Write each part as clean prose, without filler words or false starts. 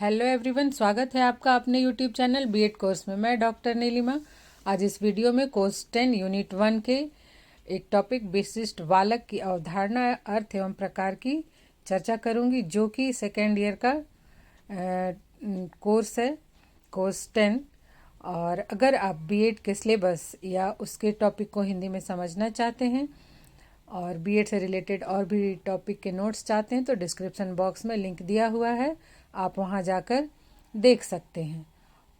Hello everyone, स्वागत है आपका अपने यूट्यूब चैनल बीएड कोर्स में। मैं डॉक्टर नीलिमा। आज इस वीडियो में कोर्स 10 यूनिट 1 के एक टॉपिक विशिष्ट बालक की अवधारणा, अर्थ एवं प्रकार की चर्चा करूंगी, जो कि सेकेंड ईयर का कोर्स है, कोर्स 10। और अगर आप बीएड के सिलेबस या उसके टॉपिक को हिंदी में समझना चाहते हैं और बीएड से रिलेटेड और भी टॉपिक के नोट्स चाहते हैं तो डिस्क्रिप्शन बॉक्स में लिंक दिया हुआ है, आप वहां जाकर देख सकते हैं।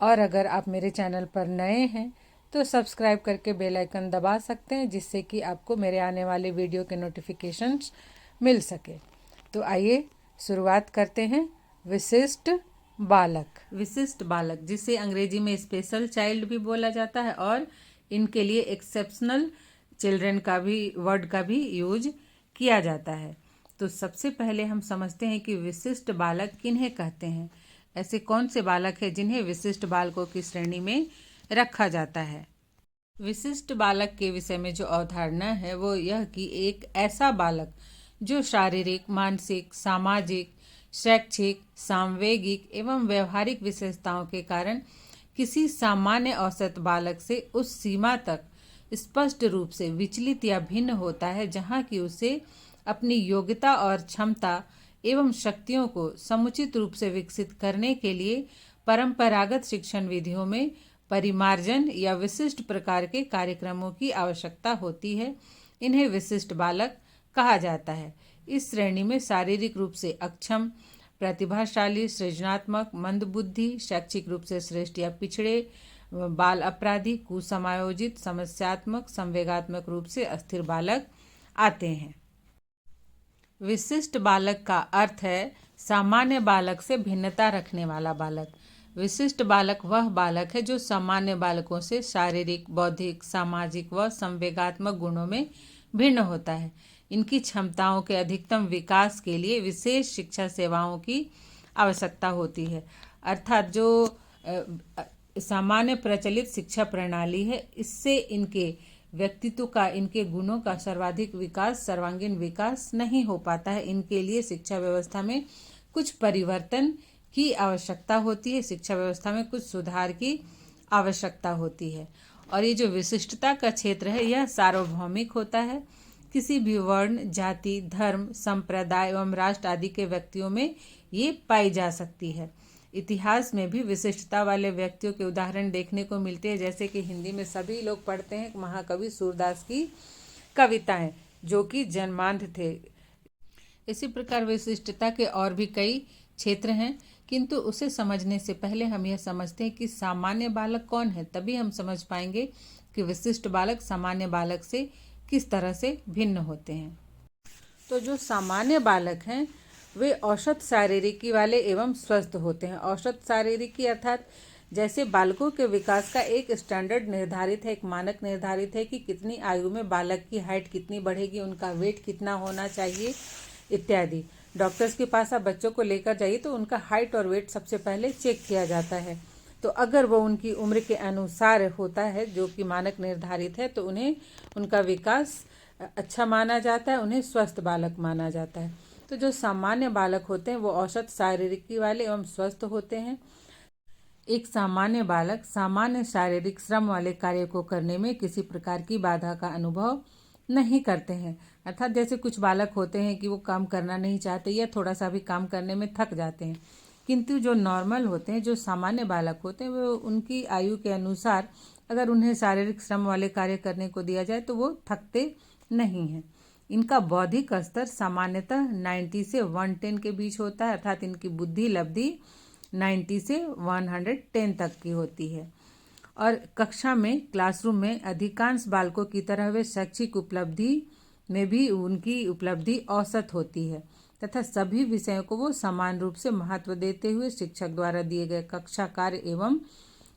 और अगर आप मेरे चैनल पर नए हैं तो सब्सक्राइब करके बेल आइकन दबा सकते हैं, जिससे कि आपको मेरे आने वाले वीडियो के नोटिफिकेशंस मिल सके। तो आइए शुरुआत करते हैं। विशिष्ट बालक। विशिष्ट बालक, जिसे अंग्रेजी में स्पेशल चाइल्ड भी बोला जाता है और इनके लिए एक्सेप्शनल चिल्ड्रन का भी वर्ड का भी यूज किया जाता है। तो सबसे पहले हम समझते हैं कि विशिष्ट बालक किन्हें कहते हैं। ऐसे कौन से बालक हैं जिन्हें विशिष्ट बालकों की श्रेणी में रखा जाता है। विशिष्ट बालक के विषय में जो अवधारणा है वो यह कि एक ऐसा बालक जो शारीरिक, मानसिक, सामाजिक, शैक्षिक, सांवेगिक एवं व्यवहारिक विशेषताओं के कारण किसी सामान्य औसत बालक से उस सीमा तक स्पष्ट रूप से विचलित या भिन्न होता है जहाँ की उसे अपनी योग्यता और क्षमता एवं शक्तियों को समुचित रूप से विकसित करने के लिए परंपरागत शिक्षण विधियों में परिमार्जन या विशिष्ट प्रकार के कार्यक्रमों की आवश्यकता होती है। इन्हें विशिष्ट बालक कहा जाता है। इस श्रेणी में शारीरिक रूप से अक्षम, प्रतिभाशाली, सृजनात्मक, मंदबुद्धि, शैक्षिक रूप से श्रेष्ठ या पिछड़े, बाल अपराधी, कुसमायोजित, समस्यात्मक, संवेगात्मक रूप से अस्थिर बालक आते हैं। विशिष्ट बालक का अर्थ है सामान्य बालक से भिन्नता रखने वाला बालक। विशिष्ट बालक वह बालक है जो सामान्य बालकों से शारीरिक, बौद्धिक, सामाजिक व संवेगात्मक गुणों में भिन्न होता है। इनकी क्षमताओं के अधिकतम विकास के लिए विशेष शिक्षा सेवाओं की आवश्यकता होती है। अर्थात जो सामान्य प्रचलित शिक्षा प्रणाली है, इससे इनके व्यक्तित्व का, इनके गुणों का सर्वाधिक विकास, सर्वांगीण विकास नहीं हो पाता है। इनके लिए शिक्षा व्यवस्था में कुछ परिवर्तन की आवश्यकता होती है, शिक्षा व्यवस्था में कुछ सुधार की आवश्यकता होती है। और ये जो विशिष्टता का क्षेत्र है यह सार्वभौमिक होता है। किसी भी वर्ण, जाति, धर्म, संप्रदाय एवं राष्ट्र आदि के व्यक्तियों में ये पाई जा सकती है। इतिहास में भी विशिष्टता वाले व्यक्तियों के उदाहरण देखने को मिलते हैं, जैसे कि हिंदी में सभी लोग पढ़ते हैं महाकवि सूरदास की कविताएं, जो कि जन्मांध थे। इसी प्रकार विशिष्टता के और भी कई क्षेत्र हैं, किंतु उसे समझने से पहले हम यह समझते हैं कि सामान्य बालक कौन है, तभी हम समझ पाएंगे कि विशिष्ट बालक सामान्य बालक से किस तरह से भिन्न होते हैं। तो जो सामान्य बालक हैं वे औसत शारीरिकी वाले एवं स्वस्थ होते हैं। औसत शारीरिकी अर्थात जैसे बालकों के विकास का एक स्टैंडर्ड निर्धारित है, एक मानक निर्धारित है कि कितनी आयु में बालक की हाइट कितनी बढ़ेगी, उनका वेट कितना होना चाहिए इत्यादि। डॉक्टर्स के पास आप बच्चों को लेकर जाइए तो उनका हाइट और वेट सबसे पहले चेक किया जाता है। तो अगर वो उनकी उम्र के अनुसार होता है, जो कि मानक निर्धारित है, तो उन्हें उनका विकास अच्छा माना जाता है, उन्हें स्वस्थ बालक माना जाता है। तो जो सामान्य बालक होते हैं वो औसत शारीरिकी वाले एवं स्वस्थ होते हैं। एक सामान्य बालक सामान्य शारीरिक श्रम वाले कार्य को करने में किसी प्रकार की बाधा का अनुभव नहीं करते हैं। अर्थात जैसे कुछ बालक होते हैं कि वो काम करना नहीं चाहते या थोड़ा सा भी काम करने में थक जाते हैं, किंतु जो नॉर्मल होते हैं, जो सामान्य बालक होते हैं, वो उनकी आयु के अनुसार अगर उन्हें शारीरिक श्रम वाले कार्य करने को दिया जाए तो वो थकते नहीं हैं। इनका बौद्धिक स्तर सामान्यतः 90 से 110 के बीच होता है, अर्थात इनकी बुद्धि लब्धि 90 से 110 तक की होती है। और कक्षा में, क्लासरूम में अधिकांश बालकों की तरह वे शैक्षिक उपलब्धि में भी उनकी उपलब्धि औसत होती है तथा सभी विषयों को वो समान रूप से महत्व देते हुए शिक्षक द्वारा दिए गए कक्षा कार्य एवं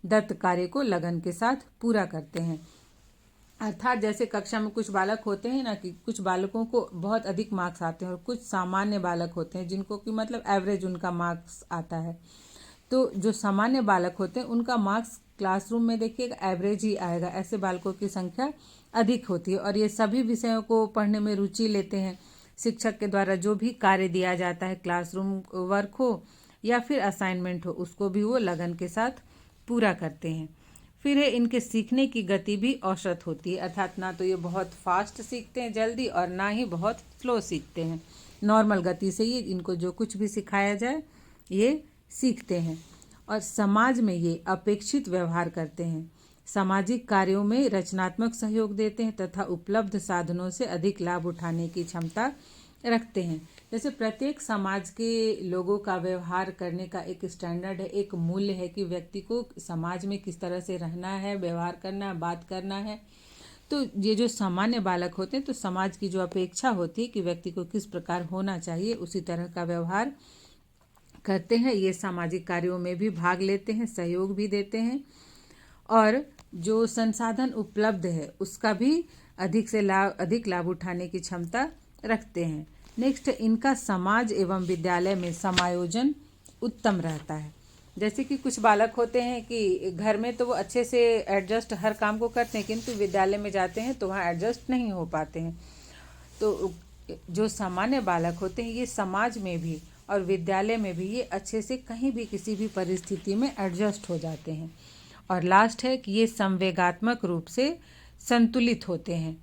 दत्त कार्य को लगन के साथ पूरा करते हैं। अर्थात जैसे कक्षा में कुछ बालक होते हैं ना, कि कुछ बालकों को बहुत अधिक मार्क्स आते हैं और कुछ सामान्य बालक होते हैं जिनको कि मतलब एवरेज उनका मार्क्स आता है। तो जो सामान्य बालक होते हैं उनका मार्क्स क्लासरूम में देखिएगा एवरेज ही आएगा। ऐसे बालकों की संख्या अधिक होती है और ये सभी विषयों को पढ़ने में रुचि लेते हैं। शिक्षक के द्वारा जो भी कार्य दिया जाता है, क्लासरूम वर्क हो या फिर असाइनमेंट हो उसको भी वो लगन के साथ पूरा करते हैं। फिर है इनके सीखने की गति भी औसत होती है, अर्थात ना तो ये बहुत फास्ट सीखते हैं जल्दी और ना ही बहुत स्लो सीखते हैं। नॉर्मल गति से ये इनको जो कुछ भी सिखाया जाए ये सीखते हैं। और समाज में ये अपेक्षित व्यवहार करते हैं, सामाजिक कार्यों में रचनात्मक सहयोग देते हैं तथा उपलब्ध साधनों से अधिक लाभ उठाने की क्षमता रखते हैं। जैसे प्रत्येक समाज के लोगों का व्यवहार करने का एक स्टैंडर्ड है, एक मूल्य है कि व्यक्ति को समाज में किस तरह से रहना है, व्यवहार करना है, बात करना है। तो ये जो सामान्य बालक होते हैं तो समाज की जो अपेक्षा होती है कि व्यक्ति को किस प्रकार होना चाहिए उसी तरह का व्यवहार करते हैं। ये सामाजिक कार्यों में भी भाग लेते हैं, सहयोग भी देते हैं और जो संसाधन उपलब्ध है उसका भी अधिक लाभ उठाने की क्षमता रखते हैं। नेक्स्ट, इनका समाज एवं विद्यालय में समायोजन उत्तम रहता है। जैसे कि कुछ बालक होते हैं कि घर में तो वो अच्छे से एडजस्ट हर काम को करते हैं, किंतु विद्यालय में जाते हैं तो वहाँ एडजस्ट नहीं हो पाते हैं। तो जो सामान्य बालक होते हैं ये समाज में भी और विद्यालय में भी ये अच्छे से कहीं भी किसी भी परिस्थिति में एडजस्ट हो जाते हैं। और लास्ट है कि ये संवेगात्मक रूप से संतुलित होते हैं।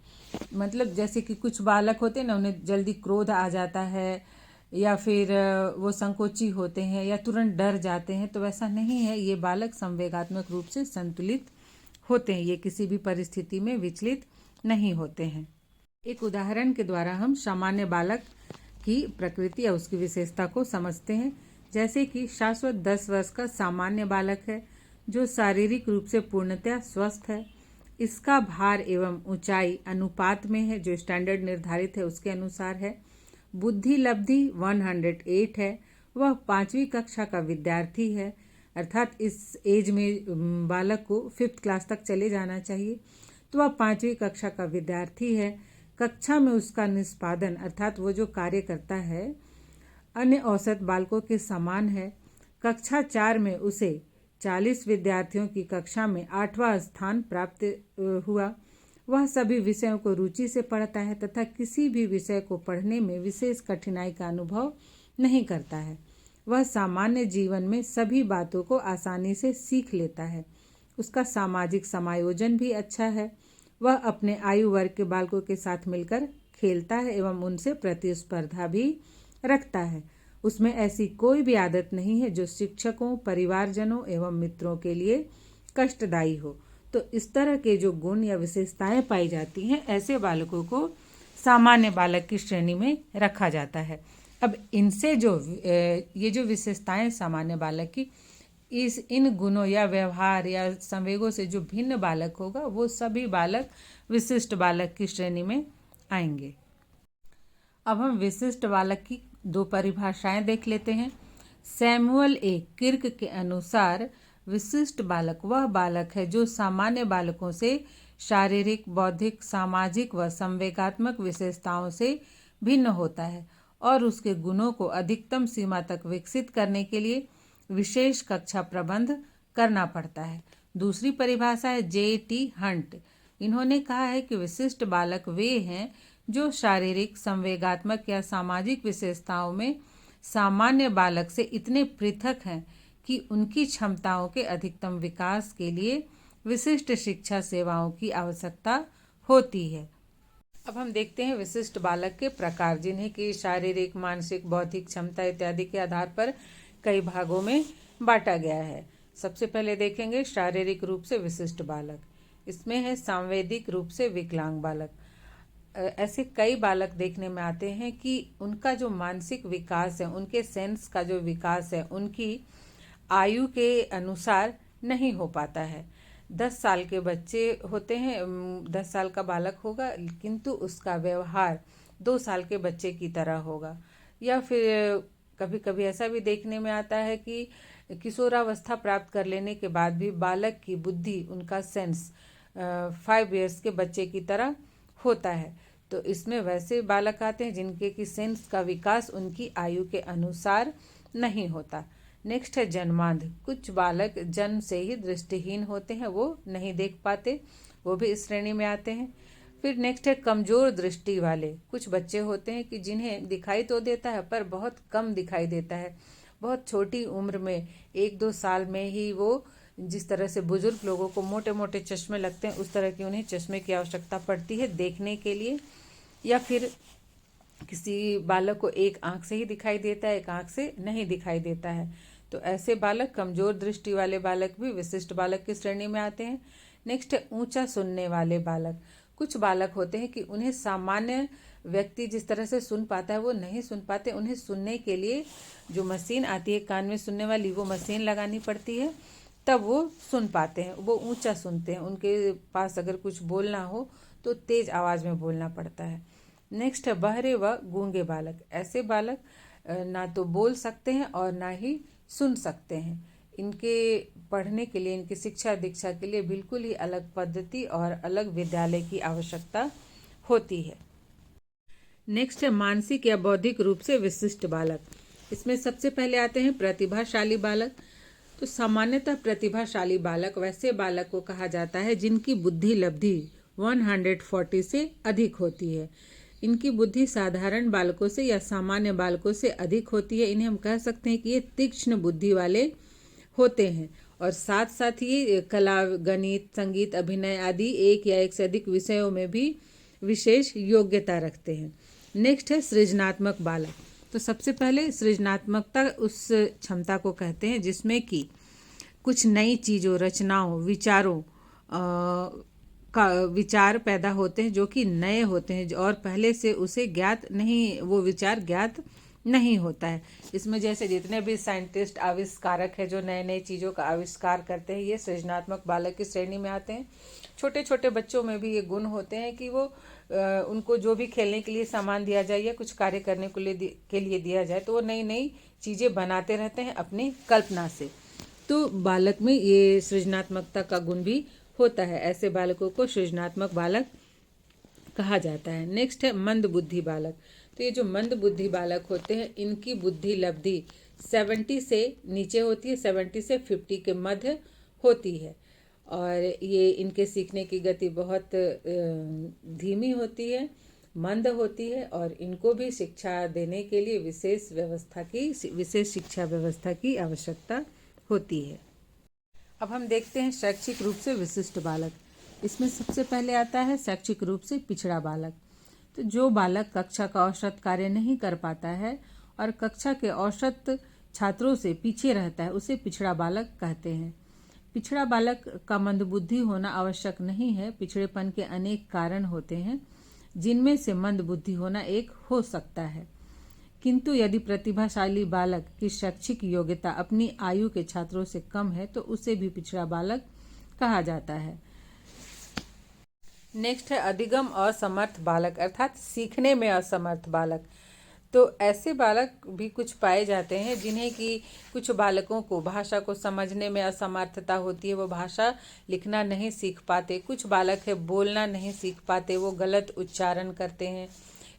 मतलब जैसे कि कुछ बालक होते हैं ना, उन्हें जल्दी क्रोध आ जाता है या फिर वो संकोची होते हैं या तुरंत डर जाते हैं, तो वैसा नहीं है। ये बालक संवेगात्मक रूप से संतुलित होते हैं, ये किसी भी परिस्थिति में विचलित नहीं होते हैं। एक उदाहरण के द्वारा हम सामान्य बालक की प्रकृति या उसकी विशेषता को समझते हैं। जैसे कि शाश्वत 10 वर्ष का सामान्य बालक है जो शारीरिक रूप से पूर्णतः स्वस्थ है। इसका भार एवं ऊंचाई अनुपात में है, जो स्टैंडर्ड निर्धारित है उसके अनुसार है। बुद्धि लब्धि 108 है। वह 5वीं कक्षा का विद्यार्थी है, अर्थात इस एज में बालक को 5th क्लास तक चले जाना चाहिए। तो वह 5वीं कक्षा का विद्यार्थी है। कक्षा में उसका निष्पादन अर्थात वो जो कार्य करता है अन्य औसत बालकों के समान है। कक्षा 4 में उसे 40 विद्यार्थियों की कक्षा में 8वां स्थान प्राप्त हुआ। वह सभी विषयों को रुचि से पढ़ता है तथा किसी भी विषय को पढ़ने में विशेष कठिनाई का अनुभव नहीं करता है। वह सामान्य जीवन में सभी बातों को आसानी से सीख लेता है। उसका सामाजिक समायोजन भी अच्छा है। वह अपने आयु वर्ग के बालकों के साथ मिलकर खेलता है एवं उनसे प्रतिस्पर्धा भी रखता है। उसमें ऐसी कोई भी आदत नहीं है जो शिक्षकों, परिवारजनों एवं मित्रों के लिए कष्टदायी हो। तो इस तरह के जो गुण या विशेषताएं पाई जाती हैं, ऐसे बालकों को सामान्य बालक की श्रेणी में रखा जाता है। अब इनसे जो ये जो विशेषताएं सामान्य बालक की, इन गुणों या व्यवहार या संवेगों से जो भिन्न बालक होगा वो सभी बालक विशिष्ट बालक की श्रेणी में आएंगे। अब हम विशिष्ट बालक की 2 परिभाषाएं देख लेते हैं। सैमुअल ए किर्क के अनुसार विशिष्ट बालक वह बालक है जो सामान्य बालकों से शारीरिक, बौद्धिक, सामाजिक व संवेगात्मक विशेषताओं से भिन्न होता है और उसके गुणों को अधिकतम सीमा तक विकसित करने के लिए विशेष कक्षा प्रबंध करना पड़ता है। दूसरी परिभाषा है J.T. हंट। इन्होंने कहा है कि विशिष्ट बालक वे हैं जो शारीरिक, संवेगात्मक या सामाजिक विशेषताओं में सामान्य बालक से इतने पृथक हैं कि उनकी क्षमताओं के अधिकतम विकास के लिए विशिष्ट शिक्षा सेवाओं की आवश्यकता होती है। अब हम देखते हैं विशिष्ट बालक के प्रकार, जिन्हें कि शारीरिक, मानसिक, बौद्धिक क्षमता इत्यादि के आधार पर कई भागों में बांटा गया है। सबसे पहले देखेंगे शारीरिक रूप से विशिष्ट बालक। इसमें है सांवेदिक रूप से विकलांग बालक। ऐसे कई बालक देखने में आते हैं कि उनका जो मानसिक विकास है, उनके सेंस का जो विकास है, उनकी आयु के अनुसार नहीं हो पाता है। 10 साल के बच्चे होते हैं, 10 साल का बालक होगा किंतु उसका व्यवहार 2 साल के बच्चे की तरह होगा। या फिर कभी कभी ऐसा भी देखने में आता है कि किशोरावस्था प्राप्त कर लेने के बाद भी बालक की बुद्धि, उनका सेंस 5 इयर्स के बच्चे की तरह होता है। तो इसमें वैसे बालक आते हैं जिनके की सेंस का विकास उनकी आयु के अनुसार नहीं होता। नेक्स्ट है जन्मांध। कुछ बालक जन्म से ही दृष्टिहीन होते हैं, वो नहीं देख पाते, वो भी इस श्रेणी में आते हैं। फिर नेक्स्ट है कमजोर दृष्टि वाले। कुछ बच्चे होते हैं कि जिन्हें दिखाई तो देता है पर बहुत कम दिखाई देता है, बहुत छोटी उम्र में 1-2 साल में ही वो जिस तरह से बुजुर्ग लोगों को मोटे मोटे चश्मे लगते हैं, उस तरह की उन्हें चश्मे की आवश्यकता पड़ती है देखने के लिए। या फिर किसी बालक को एक आंख से ही दिखाई देता है, एक आंख से नहीं दिखाई देता है, तो ऐसे बालक, कमजोर दृष्टि वाले बालक भी विशिष्ट बालक की श्रेणी में आते हैं। नेक्स्ट है ऊंचा सुनने वाले बालक। कुछ बालक होते हैं कि उन्हें सामान्य व्यक्ति जिस तरह से सुन पाता है वो नहीं सुन पाते, उन्हें सुनने के लिए जो मशीन आती है कान में सुनने वाली, वो मशीन लगानी पड़ती है, तब वो सुन पाते हैं, वो ऊंचा सुनते हैं। उनके पास अगर कुछ बोलना हो तो तेज आवाज में बोलना पड़ता है। नेक्स्ट है बहरे व गूंगे बालक। ऐसे बालक ना तो बोल सकते हैं और ना ही सुन सकते हैं। इनके पढ़ने के लिए, इनकी शिक्षा दीक्षा के लिए बिल्कुल ही अलग पद्धति और अलग विद्यालय की आवश्यकता होती है। नेक्स्ट है मानसिक या बौद्धिक रूप से विशिष्ट बालक। इसमें सबसे पहले आते हैं प्रतिभाशाली बालक। तो सामान्यतः प्रतिभाशाली बालक वैसे बालक को कहा जाता है जिनकी बुद्धि लब्धि 140 से अधिक होती है। इनकी बुद्धि साधारण बालकों से या सामान्य बालकों से अधिक होती है। इन्हें हम कह सकते हैं कि ये तीक्ष्ण बुद्धि वाले होते हैं और साथ साथ ये कला, गणित, संगीत, अभिनय आदि एक या एक से अधिक विषयों में भी विशेष योग्यता रखते हैं। नेक्स्ट है सृजनात्मक बालक। तो सबसे पहले सृजनात्मकता उस क्षमता को कहते हैं जिसमें कि कुछ नई चीज़ों, रचनाओं, विचारों का विचार पैदा होते हैं जो कि नए होते हैं और पहले से उसे ज्ञात नहीं, वो विचार ज्ञात नहीं होता है। इसमें जैसे जितने भी साइंटिस्ट, आविष्कारक है जो नए नए चीज़ों का आविष्कार करते हैं, ये सृजनात्मक बालक की श्रेणी में आते हैं। छोटे छोटे बच्चों में भी ये गुण होते हैं कि वो उनको जो भी खेलने के लिए सामान दिया जाए या कुछ कार्य करने के लिए दिया जाए तो वो नई नई चीज़ें बनाते रहते हैं अपनी कल्पना से। तो बालक में ये सृजनात्मकता का गुण भी होता है। ऐसे बालकों को सृजनात्मक बालक कहा जाता है। नेक्स्ट है मंद बुद्धि बालक। तो ये जो मंद बुद्धि बालक होते हैं, इनकी बुद्धि लब्धि 70 से नीचे होती है, 70 से 50 के मध्य होती है और ये इनके सीखने की गति बहुत धीमी होती है, मंद होती है और इनको भी शिक्षा देने के लिए विशेष शिक्षा व्यवस्था की आवश्यकता होती है। अब हम देखते हैं शैक्षिक रूप से विशिष्ट बालक। इसमें सबसे पहले आता है शैक्षिक रूप से पिछड़ा बालक। तो जो बालक कक्षा का औसत कार्य नहीं कर पाता है और कक्षा के औसत छात्रों से पीछे रहता है, उसे पिछड़ा बालक कहते हैं। पिछड़ा बालक का मंदबुद्धि होना आवश्यक नहीं है। पिछड़ेपन के अनेक कारण होते हैं जिनमें से मंदबुद्धि होना एक हो सकता है, किंतु यदि प्रतिभाशाली बालक की शैक्षिक योग्यता अपनी आयु के छात्रों से कम है तो उसे भी पिछड़ा बालक कहा जाता है। नेक्स्ट है अधिगम असमर्थ बालक, अर्थात सीखने में असमर्थ बालक। तो ऐसे बालक भी कुछ पाए जाते हैं जिन्हें कि कुछ बालकों को भाषा को समझने में असमर्थता होती है, वो भाषा लिखना नहीं सीख पाते। कुछ बालक है बोलना नहीं सीख पाते, वो गलत उच्चारण करते हैं।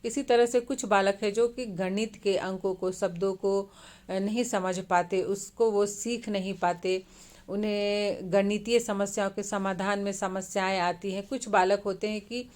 इसी तरह से कुछ बालक है जो कि गणित के अंकों को, शब्दों को नहीं समझ पाते, उसको वो सीख नहीं पाते, उन्हें गणितीय समस्याओं के समाधान में समस्याएं आती हैं। कुछ बालक होते हैं कि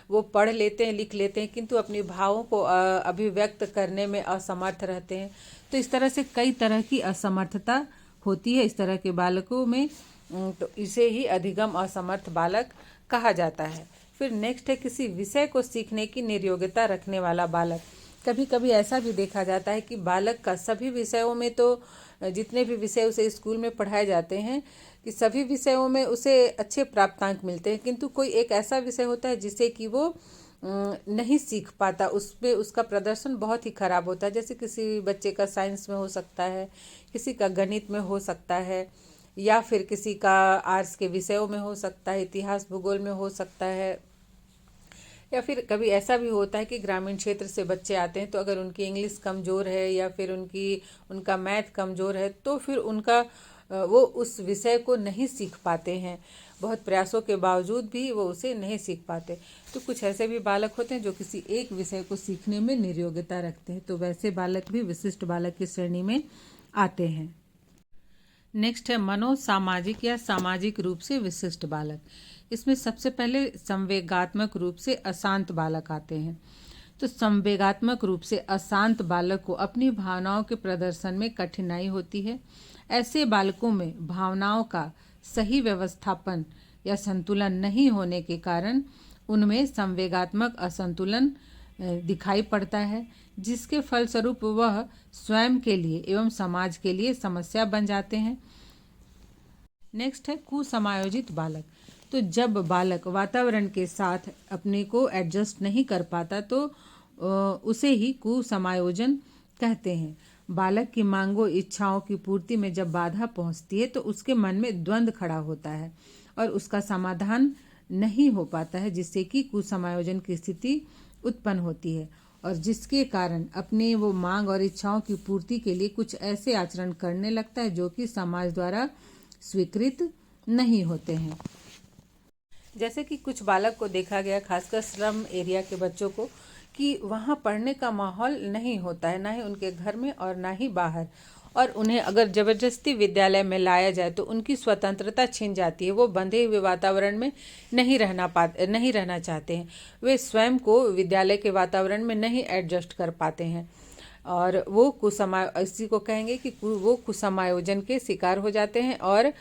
वो पढ़ लेते हैं, लिख लेते हैं, किंतु अपनी भावों को अभिव्यक्त करने में असमर्थ रहते हैं। तो इस तरह से कई तरह की असमर्थता होती है इस तरह के बालकों में, तो इसे ही अधिगम असमर्थ बालक कहा जाता है। फिर नेक्स्ट है किसी विषय को सीखने की निर्योग्यता रखने वाला बालक। कभी कभी ऐसा भी देखा जाता है कि बालक का सभी विषयों में, तो जितने भी विषय उसे स्कूल में पढ़ाए जाते हैं कि सभी विषयों में उसे अच्छे प्राप्तांक मिलते हैं, किंतु कोई एक ऐसा विषय होता है जिसे कि वो नहीं सीख पाता, उसमें उसका प्रदर्शन बहुत ही खराब होता है। जैसे किसी बच्चे का साइंस में हो सकता है, किसी का गणित में हो सकता है, या फिर किसी का आर्ट्स के विषयों में हो सकता है, इतिहास भूगोल में हो सकता है, या फिर कभी ऐसा भी होता है कि ग्रामीण क्षेत्र से बच्चे आते हैं तो अगर उनकी इंग्लिश कमज़ोर है या फिर उनका मैथ कमज़ोर है तो फिर वो उस विषय को नहीं सीख पाते हैं, बहुत प्रयासों के बावजूद भी वो उसे नहीं सीख पाते। तो कुछ ऐसे भी बालक होते हैं जो किसी एक विषय को सीखने में निर्योग्यता रखते हैं, तो वैसे बालक भी विशिष्ट बालक की श्रेणी में आते हैं। नेक्स्ट है मनोसामाजिक या सामाजिक रूप से विशिष्ट बालक। इसमें सबसे पहले संवेगात्मक रूप से अशांत बालक आते हैं। तो संवेगात्मक रूप से अशांत बालक को अपनी भावनाओं के प्रदर्शन में कठिनाई होती है। ऐसे बालकों में भावनाओं का सही व्यवस्थापन या संतुलन नहीं होने के कारण उनमें संवेगात्मक असंतुलन दिखाई पड़ता है, जिसके फलस्वरूप वह स्वयं के लिए एवं समाज के लिए समस्या बन जाते हैं। नेक्स्ट है कुसमायोजित बालक। तो जब बालक वातावरण के साथ अपने को एडजस्ट नहीं कर पाता तो उसे ही कुसमायोजन कहते हैं। बालक की मांगों इच्छाओं की पूर्ति में जब बाधा पहुंचती है तो उसके मन में द्वंद्व खड़ा होता है और उसका समाधान नहीं हो पाता है, जिससे कि कुसमायोजन की स्थिति उत्पन्न होती है और जिसके कारण अपने वो मांग और इच्छाओं की पूर्ति के लिए कुछ ऐसे आचरण करने लगता है जो कि समाज द्वारा स्वीकृत नहीं होते हैं। जैसे कि कुछ बालक को देखा गया, खासकर स्लम एरिया के बच्चों को, कि वहाँ पढ़ने का माहौल नहीं होता है, ना ही उनके घर में और ना ही बाहर, और उन्हें अगर ज़बरदस्ती विद्यालय में लाया जाए तो उनकी स्वतंत्रता छिन जाती है। वो बंधे हुए वातावरण में नहीं रहना चाहते हैं। वे स्वयं को विद्यालय के वातावरण में नहीं एडजस्ट कर पाते हैं और वो इसी को कहेंगे कि वो कुसमायोजन के शिकार हो जाते हैं और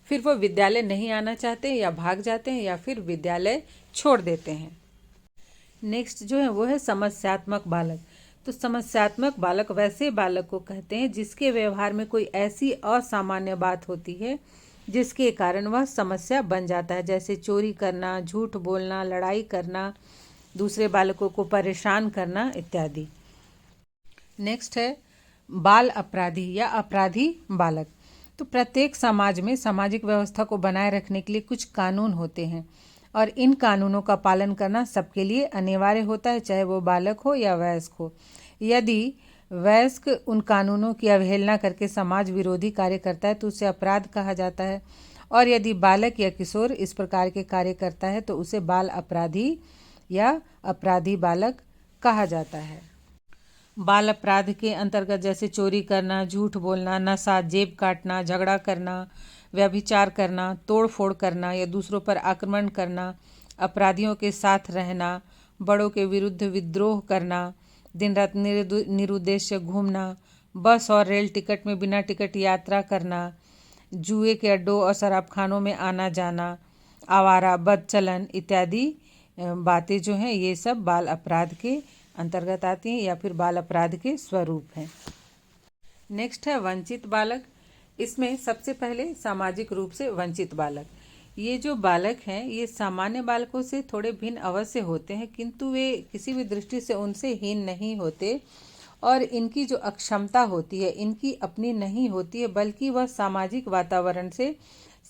फिर वो विद्यालय नहीं आना चाहते हैं या भाग जाते हैं या फिर विद्यालय छोड़ देते हैं। नेक्स्ट जो है वो है समस्यात्मक बालक। तो समस्यात्मक बालक वैसे बालक को कहते हैं जिसके व्यवहार में कोई ऐसी असामान्य बात होती है जिसके कारण वह समस्या बन जाता है, जैसे चोरी करना, झूठ बोलना, लड़ाई करना, दूसरे बालकों को परेशान करना इत्यादि। नेक्स्ट है बाल अपराधी या अपराधी बालक। तो प्रत्येक समाज में सामाजिक व्यवस्था को बनाए रखने के लिए कुछ कानून होते हैं और इन कानूनों का पालन करना सबके लिए अनिवार्य होता है, चाहे वो बालक हो या वयस्क हो। यदि वयस्क उन कानूनों की अवहेलना करके समाज विरोधी कार्य करता है तो उसे अपराध कहा जाता है, और यदि बालक या किशोर इस प्रकार के कार्य करता है तो उसे बाल अपराधी या अपराधी बालक कहा जाता है। बाल अपराध के अंतर्गत जैसे चोरी करना, झूठ बोलना, नशा, जेब काटना, झगड़ा करना, व्यभिचार करना, तोड़ फोड़ करना या दूसरों पर आक्रमण करना, अपराधियों के साथ रहना, बड़ों के विरुद्ध विद्रोह करना, दिन रात निरुद्देश्य घूमना, बस और रेल टिकट में बिना टिकट यात्रा करना, जुए के अड्डों और शराबखानों में आना जाना, आवारा, बदचलन इत्यादि बातें जो हैं ये सब बाल अपराध के अंतर्गत आती हैं या फिर बाल अपराध के स्वरूप हैं। नेक्स्ट है वंचित बालक। इसमें सबसे पहले सामाजिक रूप से वंचित बालक। ये जो बालक हैं ये सामान्य बालकों से थोड़े भिन्न अवश्य होते हैं, किंतु वे किसी भी दृष्टि से उनसे हीन नहीं होते और इनकी जो अक्षमता होती है इनकी अपनी नहीं होती है, बल्कि वह सामाजिक वातावरण से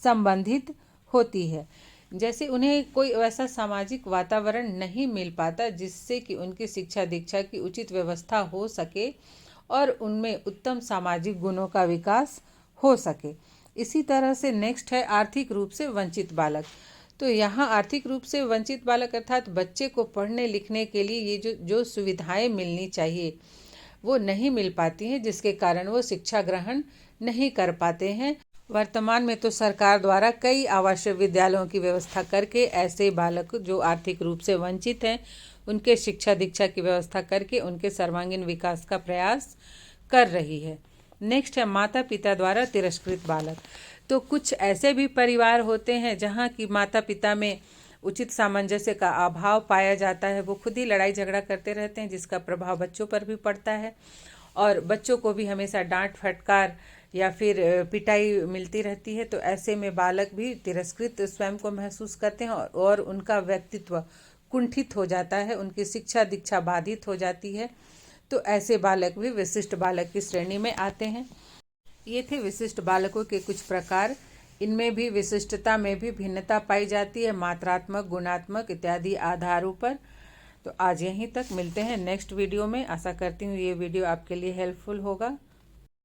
संबंधित होती है। जैसे उन्हें कोई वैसा सामाजिक वातावरण नहीं मिल पाता जिससे कि उनकी शिक्षा दीक्षा की उचित व्यवस्था हो सके और उनमें उत्तम सामाजिक गुणों का विकास हो सके। इसी तरह से नेक्स्ट है आर्थिक रूप से वंचित बालक। तो यहाँ आर्थिक रूप से वंचित बालक अर्थात बच्चे को पढ़ने लिखने के लिए ये जो सुविधाएं मिलनी चाहिए वो नहीं मिल पाती हैं, जिसके कारण वो शिक्षा ग्रहण नहीं कर पाते हैं। वर्तमान में तो सरकार द्वारा कई आवासीय विद्यालयों की व्यवस्था करके ऐसे बालक जो आर्थिक रूप से वंचित हैं उनके शिक्षा दीक्षा की व्यवस्था करके उनके सर्वांगीण विकास का प्रयास कर रही है। नेक्स्ट है माता पिता द्वारा तिरस्कृत बालक। तो कुछ ऐसे भी परिवार होते हैं जहाँ की माता पिता में उचित सामंजस्य का अभाव पाया जाता है। वो खुद ही लड़ाई झगड़ा करते रहते हैं जिसका प्रभाव बच्चों पर भी पड़ता है और बच्चों को भी हमेशा डांट फटकार या फिर पिटाई मिलती रहती है। तो ऐसे में बालक भी तिरस्कृत स्वयं को महसूस करते हैं और उनका व्यक्तित्व कुंठित हो जाता है, उनकी शिक्षा दीक्षा बाधित हो जाती है। तो ऐसे बालक भी विशिष्ट बालक की श्रेणी में आते हैं। ये थे विशिष्ट बालकों के कुछ प्रकार। इनमें भी विशिष्टता में भी भिन्नता पाई जाती है मात्रात्मक, गुणात्मक इत्यादि आधारों पर। तो आज यहीं तक, मिलते हैं नेक्स्ट वीडियो में। आशा करती हूँ ये वीडियो आपके लिए हेल्पफुल होगा।